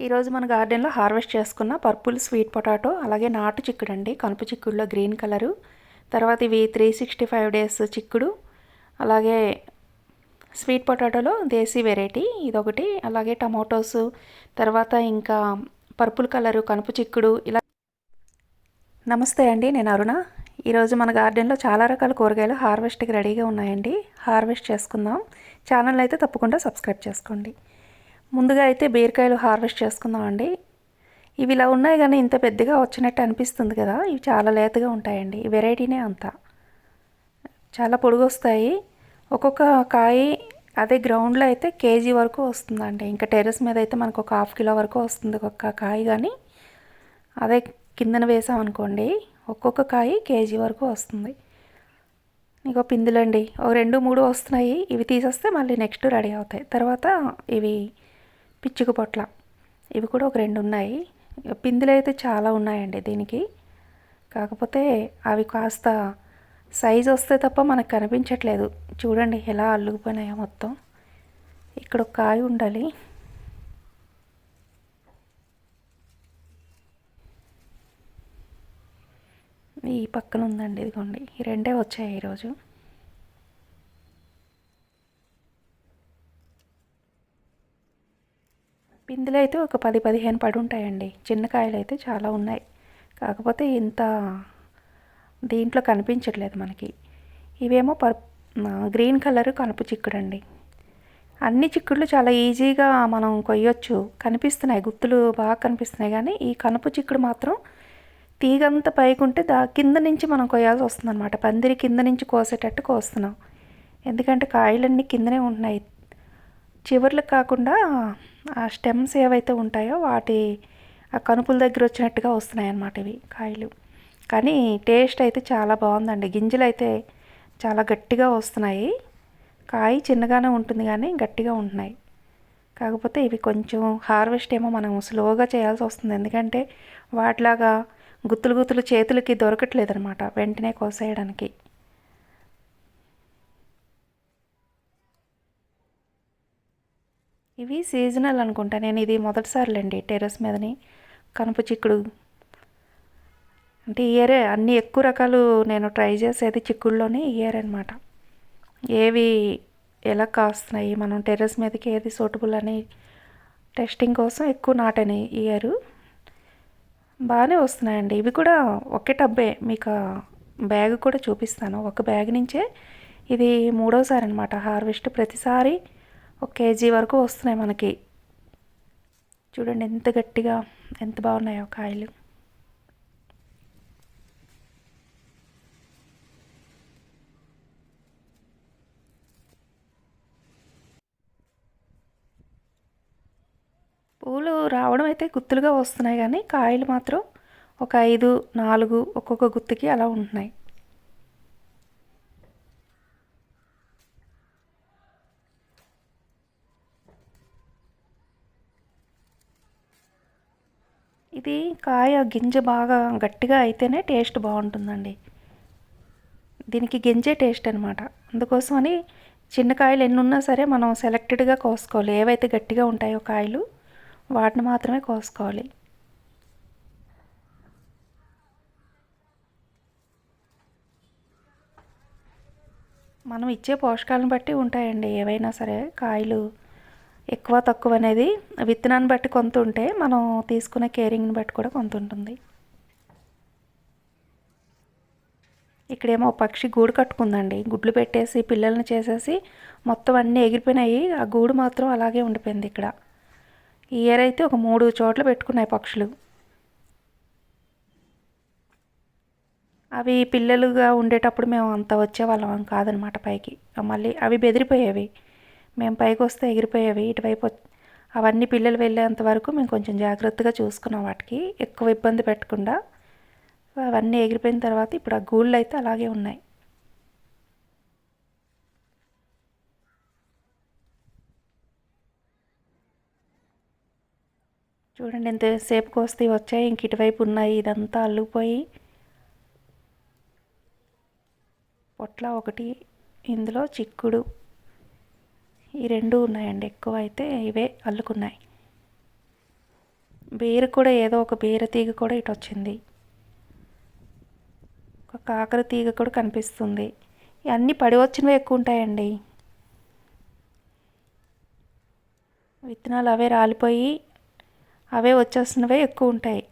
ఈరోజు మన గార్డెన్లో హార్వెస్ట్ చేసుకున్న పర్పుల్ స్వీట్ పొటాటో, అలాగే నాటు చిక్కుడు అండి, కనుపు చిక్కుడులో గ్రీన్ కలరు. తర్వాత ఇవి 365 డేస్ చిక్కుడు, అలాగే స్వీట్ పొటాటోలో దేశీ వెరైటీ ఇదొకటి, అలాగే టమాటోస్, తర్వాత ఇంకా పర్పుల్ కలరు కనుపు చిక్కుడు ఇలా. నమస్తే అండి, నేను అరుణ. ఈరోజు మన గార్డెన్లో చాలా రకాల కూరగాయలు హార్వెస్ట్కి రెడీగా ఉన్నాయండి. హార్వెస్ట్ చేసుకుందాం. ఛానల్ అయితే తప్పకుండా సబ్స్క్రైబ్ చేసుకోండి. ముందుగా అయితే బీరకాయలు హార్వెస్ట్ చేసుకుందామండి. ఇవి ఇలా ఉన్నాయి కానీ ఇంత పెద్దగా వచ్చినట్టు అనిపిస్తుంది కదా, ఇవి చాలా లేతగా ఉంటాయండి. ఈ వెరైటీనే అంతా చాలా పొడుగు వస్తాయి. ఒక్కొక్క కాయ అదే గ్రౌండ్లో అయితే కేజీ వరకు వస్తుందండి. ఇంకా టెర్రస్ మీద అయితే మనకు ఒక ½ కిలో వరకు వస్తుంది ఒక్కొక్క కాయ. కానీ అదే కిందన వేసామనుకోండి, ఒక్కొక్క కాయ కేజీ వరకు వస్తుంది. ఇంకో పిందులండి ఒక 2-3 వస్తున్నాయి. ఇవి తీసేస్తే మళ్ళీ నెక్స్ట్ రెడీ అవుతాయి. తర్వాత ఇవి పిచ్చుకు పొట్ల, ఇవి కూడా ఒక 2 ఉన్నాయి. పిందులు అయితే చాలా ఉన్నాయండి దీనికి. కాకపోతే అవి కాస్త సైజు వస్తే తప్ప మనకు కనిపించట్లేదు. చూడండి ఎలా అల్లుకుపోయినాయో మొత్తం. ఇక్కడ ఒక కాయ ఉండాలి. ఈ పక్కన ఉందండి, ఇదిగోండి. ఈ 2 వచ్చాయి ఈరోజు. పిందులు అయితే ఒక 10-15 పడి ఉంటాయండి. చిన్న కాయలు అయితే చాలా ఉన్నాయి. కాకపోతే ఇంత దీంట్లో కనిపించట్లేదు మనకి. ఇవేమో గ్రీన్ కలర్ కనుపు చిక్కుడండి. అన్ని చిక్కుళ్ళు చాలా ఈజీగా మనం కొయ్యొచ్చు, కనిపిస్తున్నాయి, గుత్తులు బాగా కనిపిస్తున్నాయి. కానీ ఈ కనుపు చిక్కుడు మాత్రం తీగంతా పైకి ఉంటే కింద నుంచి మనం కొయ్యాల్సి వస్తుంది అనమాట. పందిరి కింద నుంచి కోసేటట్టు కోస్తున్నాం. ఎందుకంటే కాయలన్నీ కిందనే ఉంటున్నాయి. చివర్లకు కాకుండా ఆ స్టెమ్స్ ఏవైతే ఉంటాయో వాటి ఆ కనుపుల దగ్గర వచ్చినట్టుగా వస్తున్నాయి అన్నమాట ఇవి కాయలు. కానీ టేస్ట్ అయితే చాలా బాగుందండి. గింజలు అయితే చాలా గట్టిగా వస్తున్నాయి. కాయ చిన్నగానే ఉంటుంది కానీ గట్టిగా ఉంటున్నాయి. కాకపోతే ఇవి కొంచెం హార్వెస్ట్ ఏమో మనం స్లోగా చేయాల్సి వస్తుంది. ఎందుకంటే వాటిలాగా గుత్తులు గుత్తులు చేతులకి దొరకట్లేదు అనమాట వెంటనే కోసేయడానికి. ఇవి సీజనల్ అనుకుంటా. నేను ఇది మొదటిసారిలేండి టెర్రస్ మీదని కనుపు చిక్కుడు. అంటే ఇయరే అన్ని ఎక్కువ రకాలు నేను ట్రై చేసేది చిక్కుడులోనే ఇయర్ అనమాట. ఏవి ఎలా కాస్తున్నాయి, మనం టెర్రస్ మీదకి ఏది సూటబుల్ అని టెస్టింగ్ కోసం ఎక్కువ నాటని ఇయర్. బాగానే వస్తున్నాయండి. ఇవి కూడా ఒకే టబ్బే, మీకు బ్యాగ్ కూడా చూపిస్తాను. ఒక బ్యాగ్ నుంచే ఇది 3వసారి అనమాట హార్వెస్ట్. ప్రతిసారి 1 కేజీ వరకు వస్తున్నాయి మనకి. చూడండి ఎంత గట్టిగా, ఎంత బాగున్నాయో కాయలు. పూలు రావడం అయితే గుత్తులుగా వస్తున్నాయి కానీ కాయలు మాత్రం ఒక 5-4 ఒక్కొక్క గుత్తుకి అలా ఉంటున్నాయి. ఇది కాయ గింజ బాగా గట్టిగా అయితేనే టేస్ట్ బాగుంటుందండి. దీనికి గింజే టేస్ట్ అనమాట. అందుకోసమని చిన్న కాయలు ఎన్ని ఉన్నా సరే మనం సెలెక్టెడ్గా కోసుకోవాలి. ఏవైతే గట్టిగా ఉంటాయో కాయలు వాటిని మాత్రమే కోసుకోవాలి. మనం ఇచ్చే పోషకాలను బట్టి ఉంటాయండి ఏవైనా సరే. కాయలు ఎక్కువ తక్కువ అనేది విత్తనాన్ని బట్టి కొంత ఉంటే, మనం తీసుకునే కేరింగ్ని బట్టి కూడా కొంత ఉంటుంది. ఇక్కడేమో పక్షి గూడు కట్టుకుందండి. గుడ్లు పెట్టేసి పిల్లల్ని చేసేసి మొత్తం అన్నీ ఎగిరిపోయినాయి. ఆ గూడు మాత్రం అలాగే ఉండిపోయింది ఇక్కడ. ఈ ఇయర్ అయితే ఒక 3 చోట్ల పెట్టుకున్నాయి పక్షులు. అవి పిల్లలుగా ఉండేటప్పుడు మేము అంత వచ్చేవాళ్ళం కాదనమాట పైకి. మళ్ళీ అవి బెదిరిపోయేవి. మేము పైకి వస్తే ఎగిరిపోయేవి ఇటువైపు. అవన్నీ పిల్లలు వెళ్ళేంత వరకు మేము కొంచెం జాగ్రత్తగా చూసుకున్నాం వాటికి, ఎక్కువ ఇబ్బంది పెట్టకుండా. అవన్నీ ఎగిరిపోయిన తర్వాత ఇప్పుడు ఆ గూళ్ళు అయితే అలాగే ఉన్నాయి. చూడండి ఎంతసేపుకి వస్తే వచ్చాయి, ఇంక ఇటువైపు ఉన్నాయి. ఇదంతా అల్లుకుపోయి పొట్ల ఒకటి, ఇందులో చిక్కుడు, ఈ 2 ఉన్నాయండి. ఎక్కువ అయితే ఇవే అల్లుకున్నాయి. బీర కూడా ఏదో ఒక బీర తీగ కూడా ఇటు వచ్చింది. ఒక కాకర తీగ కూడా కనిపిస్తుంది. ఇవన్నీ పడి వచ్చినవి ఎక్కువ ఉంటాయండి. విత్తనాలు అవే రాలిపోయి అవే వచ్చేస్తున్నవే ఎక్కువ ఉంటాయి.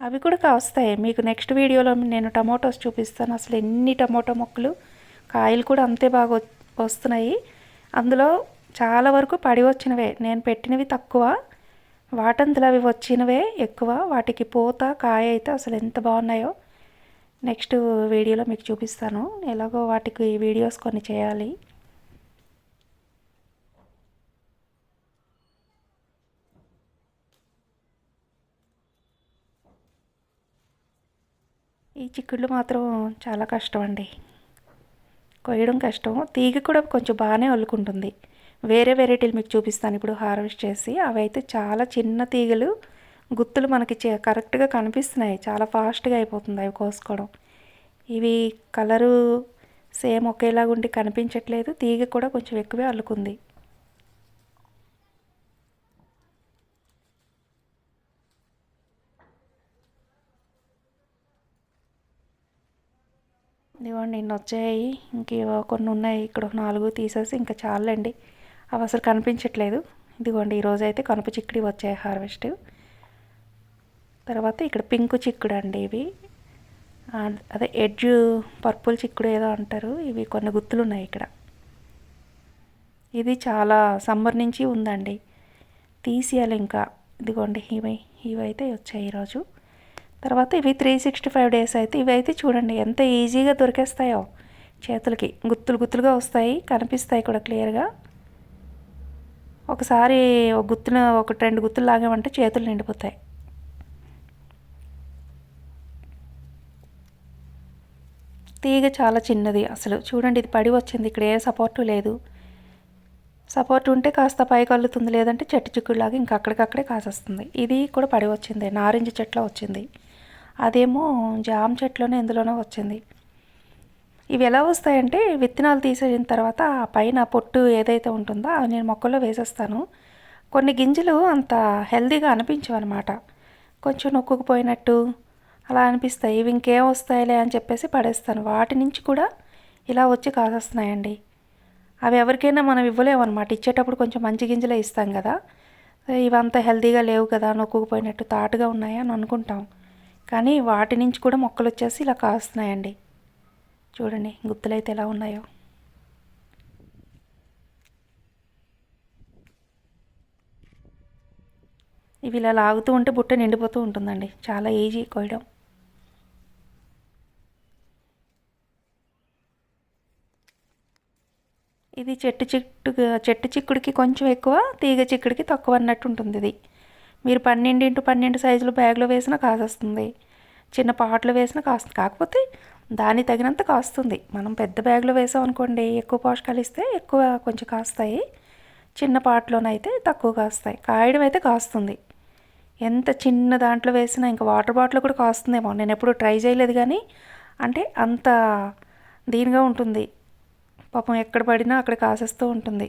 అవి కూడా కాస్తాయి. మీకు నెక్స్ట్ వీడియోలో నేను టమోటోస్ చూపిస్తాను. అసలు ఎన్ని టమోటో మొక్కలు, కాయలు కూడా అంతే బాగా వస్తున్నాయి. అందులో చాలా వరకు పడి వచ్చినవే, నేను పెట్టినవి తక్కువ, వాటంతలో అవి వచ్చినవే ఎక్కువ. వాటికి పూత కాయ అయితే అసలు ఎంత బాగున్నాయో నెక్స్ట్ వీడియోలో మీకు చూపిస్తాను. ఎలాగో వాటికి వీడియోస్ కొన్ని చేయాలి. ఈ చిక్కుళ్ళు మాత్రం చాలా కష్టం అండి, కొయ్యడం కష్టం. తీగ కూడా కొంచెం బాగానే అల్లుకుంటుంది. వేరే వెరైటీలు మీకు చూపిస్తాను ఇప్పుడు హార్వెస్ట్ చేసి. అవి అయితే చాలా చిన్న తీగలు, గుత్తులు మనకి కరెక్ట్గా కనిపిస్తున్నాయి. చాలా ఫాస్ట్గా అయిపోతుంది అవి కోసుకోవడం. ఇవి కలరు సేమ్ ఒకేలాగా ఉండి కనిపించట్లేదు. తీగ కూడా కొంచెం ఎక్కువే అల్లుకుంది. ఇదిగోండి ఇన్ని వచ్చాయి. ఇంక కొన్ని ఉన్నాయి. ఇక్కడ 4 తీసేసి ఇంకా చాలండి. అవి అసలు కనిపించట్లేదు. ఇదిగోండి ఈరోజు అయితే కనుప చిక్కుడు వచ్చాయి హార్వెస్ట్. తర్వాత ఇక్కడ పింక్ చిక్కుడు అండి. ఇవి అదే ఎడ్జ్ పర్పుల్ చిక్కుడు ఏదో అంటారు. ఇవి కొన్ని గుత్తులు ఉన్నాయి ఇక్కడ. ఇది చాలా సమ్మర్ నుంచి ఉందండి, తీసేయాలి ఇంకా. ఇదిగోండి ఇవైతే వచ్చాయి ఈరోజు. తర్వాత ఇవి 365 డేస్ అయితే ఇవైతే చూడండి ఎంత ఈజీగా దొరికేస్తాయో చేతులకి. గుత్తులు గుత్తులుగా వస్తాయి, కనిపిస్తాయి కూడా క్లియర్గా. ఒకసారి ఒక గుత్తున 1-2 గుత్తులు లాగామంటే చేతులు నిండిపోతాయి. తీగ చాలా చిన్నది అసలు. చూడండి ఇది పడి వచ్చింది. ఇక్కడ ఏ సపోర్టు లేదు. సపోర్ట్ ఉంటే కాస్త పైకి అల్లుతుంది, లేదంటే చెట్టు చిక్కుడులాగా ఇంకా అక్కడికక్కడే కాసేస్తుంది. ఇది కూడా పడి వచ్చింది, నారింజ చెట్లో వచ్చింది. అదేమో జామ చెట్లోనే ఎందులోనో వచ్చింది. ఇవి ఎలా వస్తాయంటే విత్తనాలు తీసేసిన తర్వాత ఆ పైన పొట్టు ఏదైతే ఉంటుందో అవి నేను మొక్కల్లో వేసేస్తాను. కొన్ని గింజలు అంత హెల్తీగా అనిపించవు అనమాట, కొంచెం నొక్కుకుపోయినట్టు అలా అనిపిస్తాయి. ఇవి ఇంకేం వస్తాయిలే అని చెప్పేసి పడేస్తాను. వాటి నుంచి కూడా ఇలా వచ్చి కాసేస్తున్నాయండి. అవి ఎవరికైనా మనం ఇవ్వలేమన్నమాట. ఇచ్చేటప్పుడు కొంచెం మంచి గింజలే ఇస్తాం కదా. ఇవంతా హెల్తీగా లేవు కదా, నొక్కుకుపోయినట్టు తాటుగా ఉన్నాయి అని అనుకుంటాం. కానీ వాటి నుంచి కూడా మొక్కలు వచ్చేసి ఇలా కాస్తున్నాయండి. చూడండి గుత్తులైతే ఎలా ఉన్నాయో. ఇవి ఇలా లాగుతూ ఉంటే బుట్ట నిండిపోతూ ఉంటుందండి. చాలా ఈజీ కోయడం. ఇది చెట్టు చిక్కుడికి కొంచెం ఎక్కువ, తీగ చిక్కుడికి తక్కువ అన్నట్టు ఉంటుంది. ఇది మీరు 12x12 సైజులు బ్యాగ్లో వేసినా కాసేస్తుంది, చిన్న పాటలు వేసినా కాస్తుంది. కాకపోతే దానికి తగినంత కాస్తుంది. మనం పెద్ద బ్యాగ్లో వేసామనుకోండి, ఎక్కువ పోషకాలు ఇస్తే ఎక్కువ కొంచెం కాస్తాయి. చిన్న పాటలోనైతే తక్కువ కాస్తాయి. కాయడం అయితే కాస్తుంది. ఎంత చిన్న దాంట్లో వేసినా, ఇంకా వాటర్ బాటిల్ కూడా కాస్తుందేమో. నేను ఎప్పుడు ట్రై చేయలేదు కానీ అంటే అంత దీనిగా ఉంటుంది. పాపం ఎక్కడ పడినా అక్కడ కాసేస్తూ ఉంటుంది.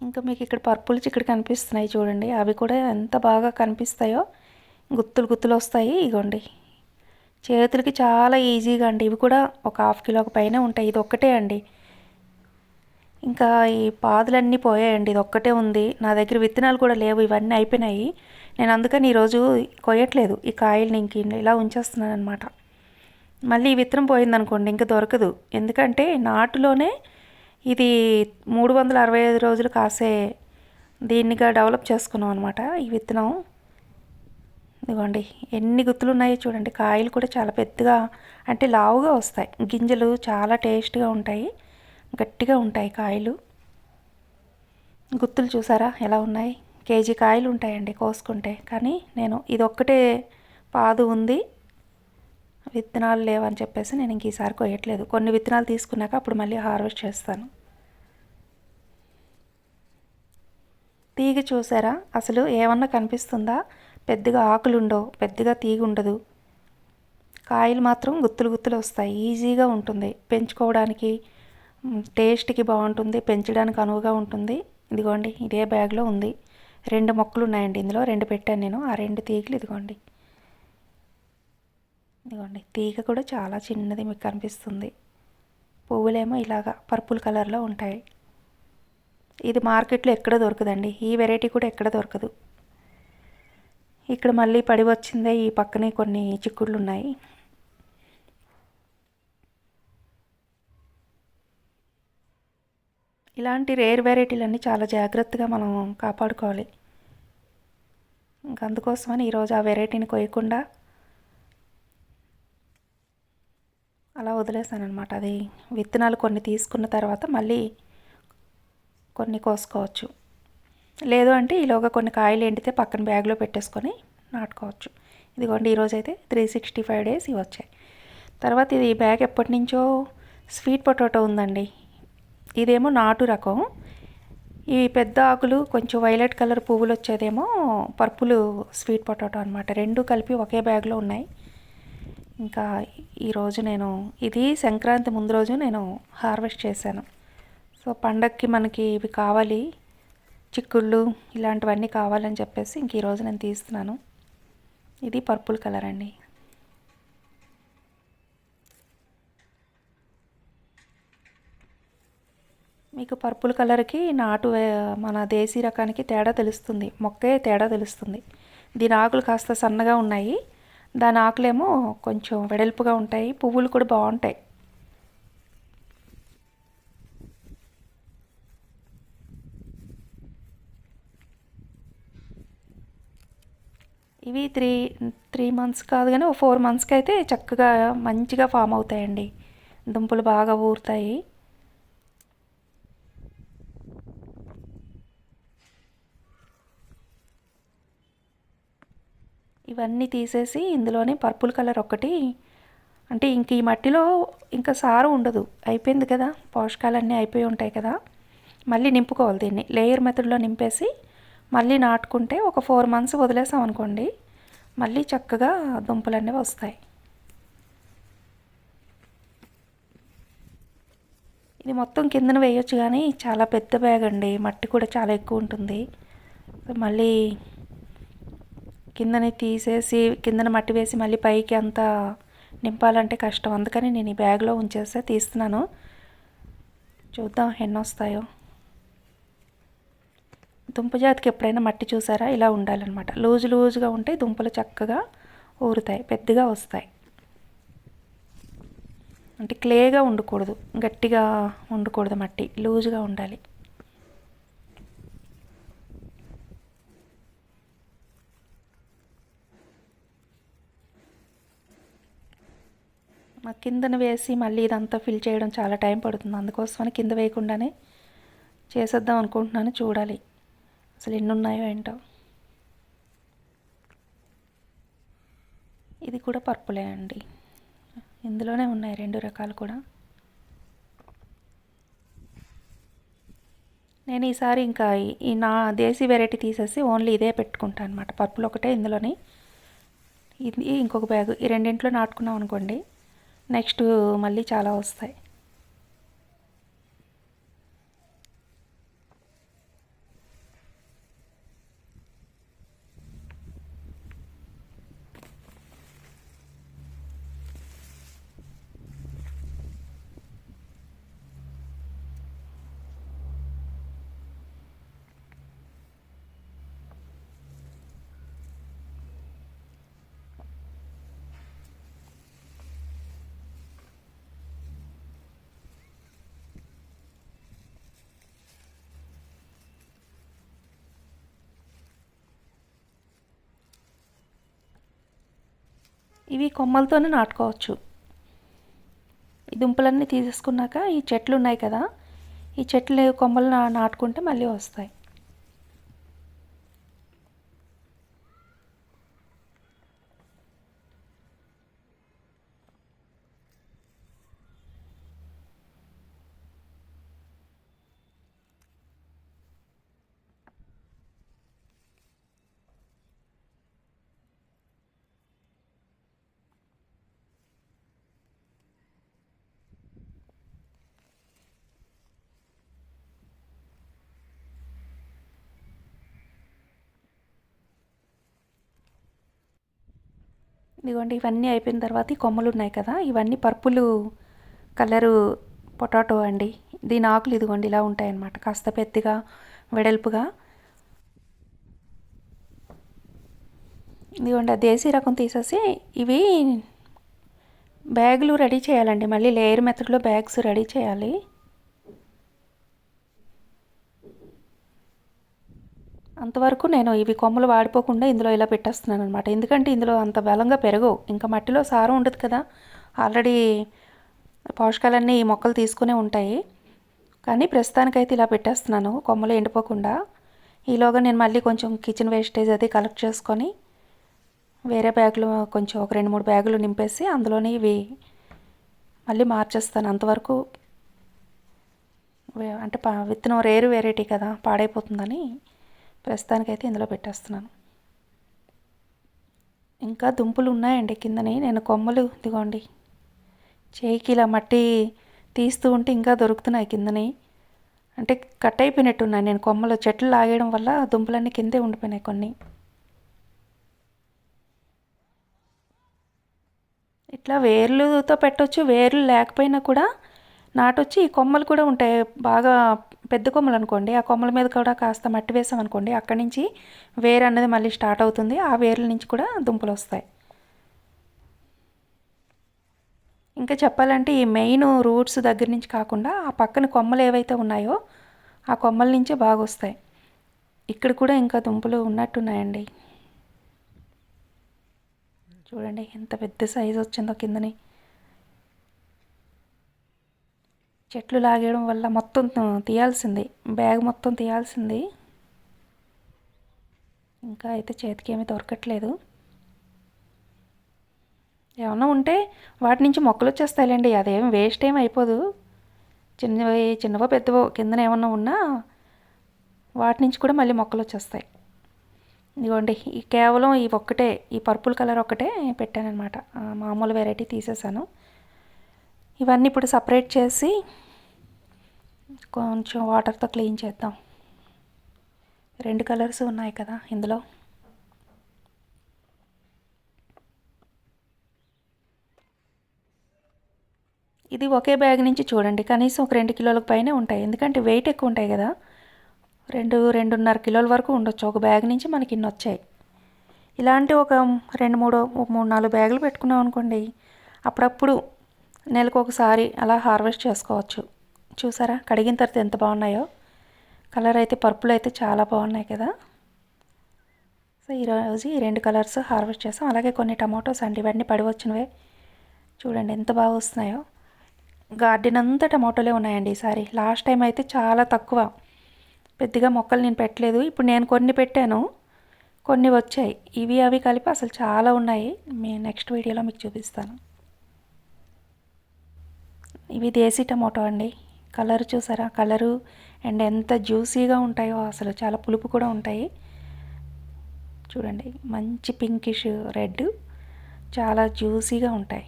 ఇంకా మీకు ఇక్కడ పర్పుల్ చిక్కుడు కనిపిస్తున్నాయి చూడండి. అవి కూడా ఎంత బాగా కనిపిస్తాయో, గుత్తులు గుత్తులు వస్తాయి. ఇగోండి చేతులకి చాలా ఈజీగా అండి. ఇవి కూడా ఒక 1/2 కిలోకి పైన ఉంటాయి. ఇది ఒక్కటే అండి. ఇంకా ఈ పాదులన్నీ పోయాయండి. ఇది ఒక్కటే ఉంది నా దగ్గర. విత్తనాలు కూడా లేవు, ఇవన్నీ అయిపోయినాయి. నేను అందుకని ఈరోజు కొయ్యట్లేదు. ఈ కాయల్ని ఇంక ఇలా ఉంచేస్తున్నాను అనమాట. మళ్ళీ ఈ విత్తనం పోయిందనుకోండి ఇంకా దొరకదు. ఎందుకంటే నాటులోనే ఇది 365 రోజులు కాసే దీన్నిగా డెవలప్ చేసుకున్నాం అనమాట ఈ విత్తనం. ఇదిగోండి ఎన్ని గుత్తులు ఉన్నాయో చూడండి. కాయలు కూడా చాలా పెద్దగా అంటే లావుగా వస్తాయి. గింజలు చాలా టేస్ట్గా ఉంటాయి, గట్టిగా ఉంటాయి కాయలు. గుత్తులు చూసారా ఎలా ఉన్నాయి? కేజీ కాయలు ఉంటాయండి కోసుకుంటే. కానీ నేను ఇది ఒక్కటే పాదు ఉంది, విత్తనాలు లేవని చెప్పేసి నేను ఇంక ఈసారి కొయ్యట్లేదు. కొన్ని విత్తనాలు తీసుకున్నాక అప్పుడు మళ్ళీ హార్వెస్ట్ చేస్తాను. తీగ చూసారా? అసలు ఏమన్నా కనిపిస్తుందా? పెద్దగా ఆకులుండవు, పెద్దగా తీగ ఉండదు. కాయలు మాత్రం గుత్తులు గుత్తులు వస్తాయి. ఈజీగా ఉంటుంది పెంచుకోవడానికి, టేస్ట్కి బాగుంటుంది, పెంచడానికి అనువుగా ఉంటుంది. ఇదిగోండి ఇదే బ్యాగ్లో ఉంది. 2 మొక్కలు ఉన్నాయండి, ఇందులో 2 పెట్టాను నేను. ఆ 2 తీగలు ఇదిగోండి. ఇదిగోండి తీగ కూడా చాలా చిన్నది, మీకు కనిపిస్తుంది. పువ్వులేమో ఇలాగా పర్పుల్ కలర్లో ఉంటాయి. ఇది మార్కెట్లో ఎక్కడ దొరకదండి, ఈ వెరైటీ కూడా ఎక్కడ దొరకదు. ఇక్కడ మళ్ళీ పడి వచ్చిందే, ఈ పక్కనే కొన్ని చిక్కుళ్ళు ఉన్నాయి. ఇలాంటి రేర్ వెరైటీలన్నీ చాలా జాగ్రత్తగా మనం కాపాడుకోవాలి. ఇంకా అందుకోసమని ఈరోజు ఆ వెరైటీని కొయ్యకుండా అలా వదిలేసాను అనమాట. అది విత్తనాలు కొన్ని తీసుకున్న తర్వాత మళ్ళీ కొన్ని కోసుకోవచ్చు. లేదు అంటే ఈలోగా కొన్ని కాయలు ఎండితే పక్కన బ్యాగ్లో పెట్టేసుకొని నాటుకోవచ్చు. ఇదిగోండి ఈరోజైతే 365 డేస్ ఇవి వచ్చాయి. తర్వాత ఇది బ్యాగ్ ఎప్పటి నుంచో స్వీట్ పొటాటో ఉందండి. ఇదేమో నాటు రకం. ఈ పెద్ద ఆకులు కొంచెం వైలెట్ కలర్ పువ్వులు వచ్చేదేమో పర్పుల్ స్వీట్ పొటాటో అనమాట. 2 కలిపి ఒకే బ్యాగ్లో ఉన్నాయి. ఇంకా ఈరోజు నేను ఇది సంక్రాంతి ముందు రోజు నేను హార్వెస్ట్ చేశాను. సో పండగకి మనకి ఇవి కావాలి, చిక్కుళ్ళు ఇలాంటివన్నీ కావాలని చెప్పేసి ఇంక ఈరోజు నేను తీస్తున్నాను. ఇది పర్పుల్ కలర్ అండి. మీకు పర్పుల్ కలర్కి నాటు మన దేశీ రకానికి తేడా తెలుస్తుంది, మొక్కే తేడా తెలుస్తుంది. దీని ఆకులు కాస్త సన్నగా ఉన్నాయి, దాని ఆకులేమో కొంచెం వెడల్పుగా ఉంటాయి, పువ్వులు కూడా బాగుంటాయి. ఇవి త్రీ మంత్స్ కాదు కానీ 4 మంత్స్కి అయితే చక్కగా మంచిగా ఫామ్ అవుతాయండి. దుంపలు బాగా ఊరుతాయి. ఇవన్నీ తీసేసి ఇందులోనే పర్పుల్ కలర్ ఒకటి, అంటే ఇంక ఈ మట్టిలో ఇంకా సారం ఉండదు, అయిపోయింది కదా, పోషకాలన్నీ అయిపోయి ఉంటాయి కదా. మళ్ళీ నింపుకోవాలి, దీన్ని లేయర్ మెథడ్లో నింపేసి మళ్ళీ నాటుకుంటే ఒక 4 మంత్స్ వదిలేసాం అనుకోండి, మళ్ళీ చక్కగా దుంపలన్నీ వస్తాయి. ఇది మొత్తం కిందన వేయొచ్చు కానీ చాలా పెద్ద బ్యాగ్ అండి, మట్టి కూడా చాలా ఎక్కువ ఉంటుంది. మళ్ళీ కిందని తీసేసి కిందన మట్టి వేసి మళ్ళీ పైకి అంతా నింపాలంటే కష్టం. అందుకని నేను ఈ బ్యాగ్లో ఉంచేస్తే తీస్తున్నాను. చూద్దాం ఎన్ని వస్తాయో. దుంప జాతికి ఎప్పుడైనా మట్టి చూసారా, ఇలా ఉండాలన్నమాట. లూజుగా ఉంటే దుంపలు చక్కగా ఊరుతాయి, పెద్దగా వస్తాయి. అంటే క్లేగా ఉండకూడదు, గట్టిగా ఉండకూడదు, మట్టి లూజుగా ఉండాలి. కిందన వేసి మళ్ళీ ఇదంతా ఫిల్ చేయడం చాలా టైం పడుతుంది. అందుకోసమని కింద వేయకుండానే చేసేద్దాం అనుకుంటున్నాను. చూడాలి అసలు ఎన్ని ఉన్నాయో ఏంటో. ఇది కూడా పర్పులే అండి, ఇందులోనే ఉన్నాయి 2 రకాలు కూడా. నేను ఈసారి ఇంకా ఈ నా దేశీ వెరైటీ తీసేసి ఓన్లీ ఇదే పెట్టుకుంటాను అనమాట. పర్పుల్ ఒకటే ఇందులోని, ఇది ఇంకొక బ్యాగు. ఈ రెండింట్లో నాటుకున్నాం అనుకోండి, నెక్స్ట్ మళ్ళీ చాలా వస్తాయి. ఇవి కొమ్మలతోనే నాటుకోవచ్చు. ఈ దుంపలన్నీ తీసేసుకున్నాక ఈ చెట్లు ఉన్నాయి కదా, ఈ చెట్లు కొమ్మలు నాటుకుంటే మళ్ళీ వస్తాయి. ఇదిగోండి ఇవన్నీ అయిపోయిన తర్వాత ఈ కొమ్మలు ఉన్నాయి కదా, ఇవన్నీ పర్పుల్ కలరు పొటాటో అండి. దీని ఆకులు ఇదిగోండి ఇలా ఉంటాయన్నమాట, కాస్త పెద్దగా వెడల్పుగా. ఇదిగోండి ఆ దేశీ రకం తీసేసి ఇవి బ్యాగులు రెడీ చేయాలండి. మళ్ళీ లేయర్ మెథడ్లో బ్యాగ్స్ రెడీ చేయాలి. అంతవరకు నేను ఇవి కొమ్మలు వాడిపోకుండా ఇందులో ఇలా పెట్టేస్తున్నాను అనమాట. ఎందుకంటే ఇందులో అంత బలంగా పెరగవు, ఇంకా మట్టిలో సారం ఉండదు కదా, ఆల్రెడీ పోషకాలన్నీ ఈ మొక్కలు తీసుకునే ఉంటాయి. కానీ ప్రస్తుతానికైతే ఇలా పెట్టేస్తున్నాను కొమ్మలు ఎండిపోకుండా. ఈలోగా నేను మళ్ళీ కొంచెం కిచెన్ వేస్టేజ్ అది కలెక్ట్ చేసుకొని వేరే బ్యాగులు కొంచెం ఒక 2-3 బ్యాగులు నింపేసి అందులోనే ఇవి మళ్ళీ మార్చేస్తాను. అంతవరకు అంటే విత్తనం రేరు వెరైటీ కదా, పాడైపోతుందని ప్రస్తుతానికైతే ఇందులో పెట్టేస్తున్నాను. ఇంకా దుంపులు ఉన్నాయండి కిందని. నేను కొమ్మలు ఇదిగోండి చేయికి ఇలా మట్టి తీస్తూ ఉంటే ఇంకా దొరుకుతున్నాయి కిందని. అంటే కట్ అయిపోయినట్టున్నాయి. నేను కొమ్మలు చెట్లు లాగేయడం వల్ల దుంపలన్నీ కిందే ఉండిపోయినాయి కొన్ని. ఇట్లా వేర్లుతో పెట్టవచ్చు, వేర్లు లేకపోయినా కూడా నాటొచ్చి ఈ కొమ్మలు కూడా ఉంటాయి. బాగా పెద్ద కొమ్మలు అనుకోండి, ఆ కొమ్మల మీద కూడా కాస్త మట్టి వేసాం అనుకోండి, అక్కడి నుంచి వేరు అన్నది మళ్ళీ స్టార్ట్ అవుతుంది. ఆ వేర్ల నుంచి కూడా దుంపలు వస్తాయి. ఇంకా చెప్పాలంటే ఈ మెయిన్ రూట్స్ దగ్గర నుంచి కాకుండా ఆ పక్కన కొమ్మలు ఏవైతే ఉన్నాయో ఆ కొమ్మల నుంచే బాగా వస్తాయి. ఇక్కడ కూడా ఇంకా దుంపలు ఉన్నట్టున్నాయండి. చూడండి ఎంత పెద్ద సైజు వచ్చిందో కిందని. చెట్లు లాగేయడం వల్ల మొత్తం తీయాల్సింది, బ్యాగ్ మొత్తం తీయాల్సింది. ఇంకా అయితే చేతికి ఏమీ దొరకట్లేదు. ఏమన్నా ఉంటే వాటి నుంచి మొక్కలు వచ్చేస్తాయిలేండి, అదేం వేస్ట్ ఏమి అయిపోదు. చిన్నవో పెద్దవో కిందన ఏమన్నా ఉన్నా వాటి నుంచి కూడా మళ్ళీ మొక్కలు వచ్చేస్తాయి. ఇదిగోండి ఈ కేవలం ఈ ఒక్కటే, ఈ పర్పుల్ కలర్ ఒక్కటే పెట్టానమాట, మామూలు వెరైటీ తీసేసాను. ఇవన్నీ ఇప్పుడు సపరేట్ చేసి కొంచెం వాటర్తో క్లీన్ చేద్దాం. 2 కలర్స్ ఉన్నాయి కదా ఇందులో. ఇది ఒకే బ్యాగ్ నుంచి చూడండి కనీసం ఒక 2 కిలోలకు పైనే ఉంటాయి, ఎందుకంటే వెయిట్ ఎక్కువ ఉంటాయి కదా. 2-2.5 కిలోల వరకు ఉండొచ్చు ఒక బ్యాగ్ నుంచి, మనకి ఇన్ని వచ్చాయి. ఇలాంటి ఒక 2-3-4 బ్యాగులు పెట్టుకున్నాం అనుకోండి, అప్పుడప్పుడు నెలకు ఒకసారి అలా హార్వెస్ట్ చేసుకోవచ్చు. చూసారా కడిగిన తర్వాత ఎంత బాగున్నాయో. కలర్ అయితే పర్పుల్ అయితే చాలా బాగున్నాయి కదా. సో ఈరోజు ఈ 2 కలర్స్ హార్వెస్ట్ చేసాం. అలాగే కొన్ని టమాటోస్ అండి, ఇవన్నీ పడి వచ్చినవే. చూడండి ఎంత బాగా వస్తున్నాయో. గార్డెన్ అంతా టమాటోలే ఉన్నాయండి ఈసారి. లాస్ట్ టైం అయితే చాలా తక్కువ, పెద్దగా మొక్కలు నేను పెట్టలేదు. ఇప్పుడు నేను కొన్ని పెట్టాను, కొన్ని వచ్చాయి. ఇవి అవి కలిపి అసలు చాలా ఉన్నాయి. నెక్స్ట్ వీడియోలో మీకు చూపిస్తాను. ఇవి దేశీ టమాటో అండి. కలర్ చూసారా, కలరు అండ్ ఎంత జ్యూసీగా ఉంటాయో, అసలు చాలా పులుపు కూడా ఉంటాయి. చూడండి మంచి పింకిష్ రెడ్, చాలా జ్యూసీగా ఉంటాయి.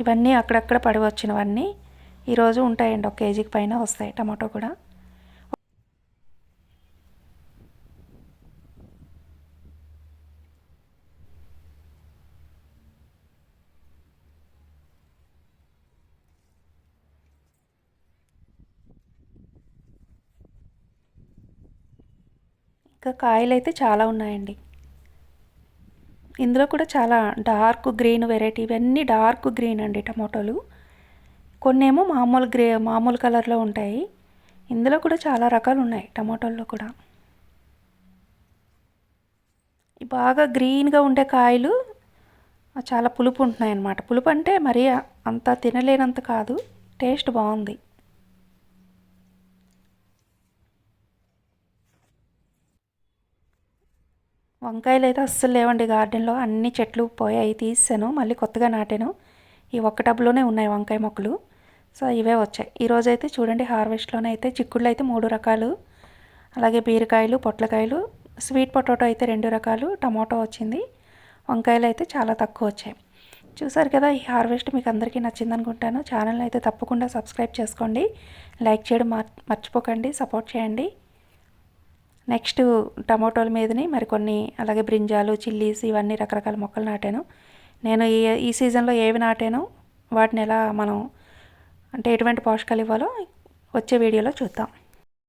ఇవన్నీ అక్కడక్కడ పడి వచ్చినవన్నీ ఈరోజు ఉంటాయండి, 1 కేజీకి పైన వస్తాయి టమాటో కూడా. ఇంకా కాయలు అయితే చాలా ఉన్నాయండి. ఇందులో కూడా చాలా డార్క్ గ్రీన్ వెరైటీ, ఇవన్నీ డార్క్ గ్రీన్ అండి టమాటోలు. కొన్నేమో మామూలు కలర్లో ఉంటాయి. ఇందులో కూడా చాలా రకాలు ఉన్నాయి టమాటోల్లో కూడా. బాగా గ్రీన్గా ఉండే కాయలు చాలా పులుపు ఉంటున్నాయి అన్నమాట. పులుపు అంటే మరీ అంత తినలేనంత కాదు, టేస్ట్ బాగుంది. వంకాయలు అయితే అస్సలు లేవండి గార్డెన్లో, అన్ని చెట్లు పోయాయి, తీసాను మళ్ళీ కొత్తగా నాటాను. ఈ ఒక్క టబ్లోనే ఉన్నాయి వంకాయ మొక్కలు. సో ఇవే వచ్చాయి ఈరోజు. అయితే చూడండి హార్వెస్ట్లోనే అయితే చిక్కుళ్ళు అయితే 3 రకాలు, అలాగే బీరకాయలు, పొట్లకాయలు, స్వీట్ పొటాటో అయితే 2 రకాలు, టమాటో వచ్చింది. వంకాయలు అయితే చాలా తక్కువ వచ్చాయి. చూసారు కదా, ఈ హార్వెస్ట్ మీకు అందరికీ నచ్చిందనుకుంటాను. ఛానల్ని అయితే తప్పకుండా సబ్స్క్రైబ్ చేసుకోండి, లైక్ చేయడం మర్చిపోకండి, సపోర్ట్ చేయండి. నెక్స్ట్ టమాటోల మీదని మరికొన్ని, అలాగే బ్రింజాలు, చిల్లీస్, ఇవన్నీ రకరకాల మొక్కలు నాటాను. నేను ఈ సీజన్లో ఏవి నాటానో వాటిని ఎలా మనం అంటే ఎటువంటి పోషకాలు ఇవ్వాలో వచ్చే వీడియోలో చూద్దాం.